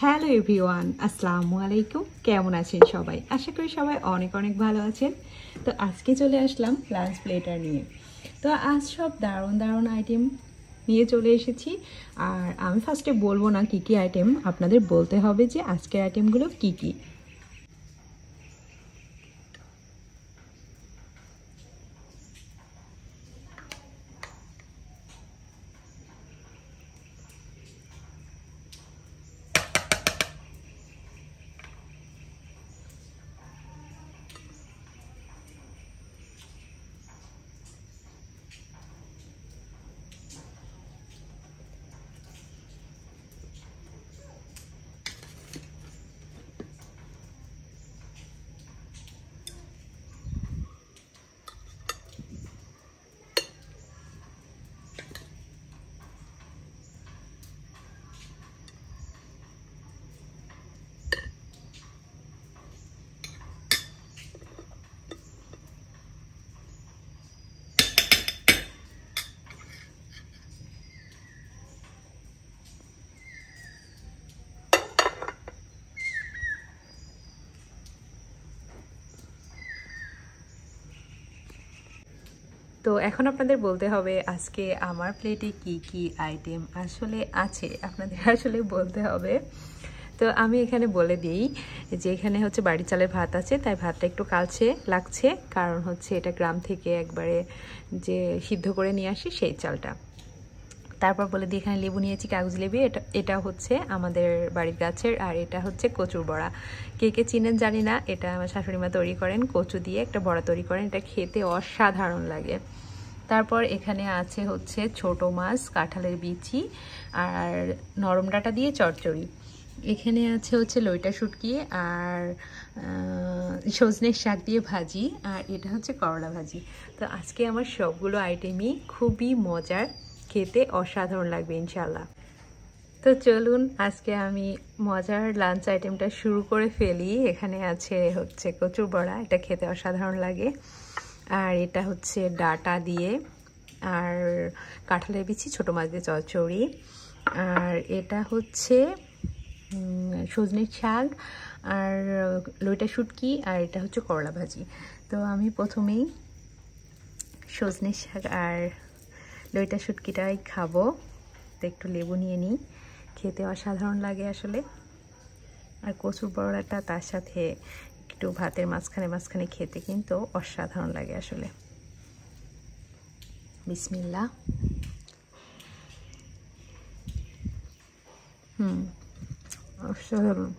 Hello everyone, আসসালামু আলাইকুম। কেমন আছেন সবাই? আশা করি সবাই অনেক অনেক ভালো আছেন। তো আজকে চলে আসলাম লাঞ্চ প্লেটার নিয়ে। তো আজ সব দারুণ দারুণ আইটেম নিয়ে চলে এসেছি। আর আমি ফার্স্টে বলবো না কী কী আইটেম, আপনাদের বলতে হবে যে আজকের আইটেমগুলো কী কী। তো এখন আপনাদের বলতে হবে আজকে আমার প্লেটে কি কি আইটেম আসলে আছে, আপনাদের আসলে বলতে হবে। তো আমি এখানে বলে দিই যে এখানে হচ্ছে বাড়ি চালের ভাত আছে, তাই ভাতটা একটু কালচে লাগছে, কারণ হচ্ছে এটা গ্রাম থেকে একবারে যে সিদ্ধ করে নিয়ে আসি সেই চালটা। তারপর বলে দিই এখানে লেবু নিয়েছি, কাগজ লেবু, এটা হচ্ছে আমাদের বাড়ির গাছের, আর এটা হচ্ছে কচুর বড়া। কে কে চিনেন জানি না, এটা আমার শাশুড়ি মা তৈরি করেন, কচু দিয়ে একটা বড়া তৈরি করেন, এটা খেতে অসাধারণ লাগে। তারপর এখানে আছে হচ্ছে ছোট মাছ, কাঁঠালের বিচি আর নরম ডাঁটা দিয়ে চচ্চড়ি। এখানে আছে হচ্ছে লইটা শুটকি আর সজনের শাক দিয়ে ভাজি, আর এটা হচ্ছে করলা ভাজি। তো আজকে আমার সবগুলো আইটেমই খুবই মজার, খেতে অসাধারণ লাগবে ইনশাল্লাহ। তো চলুন আজকে আমি মজার লাঞ্চ আইটেমটা শুরু করে ফেলি। এখানে আছে হচ্ছে কচুর বড়া, এটা খেতে অসাধারণ লাগে। আর এটা হচ্ছে ডাটা দিয়ে, আর কাঁঠালের বিচি, ছোটো মাছ দিয়ে চচ্চড়ি, আর এটা হচ্ছে সজনের শাক আর লইটা শুটকি, আর এটা হচ্ছে করলা ভাজি। তো আমি প্রথমেই সজনের শাক আর লইটা শুটকিটাই খাবো। তো একটু লেবু নিয়ে নিই, খেতে অসাধারণ লাগে আসলে। আর কচুর বড়াটা তার সাথে একটু ভাতের মাঝখানে মাঝখানে খেতে কিন্তু অসাধারণ লাগে আসলে। বিসমিল্লাহ। অসাধারণ।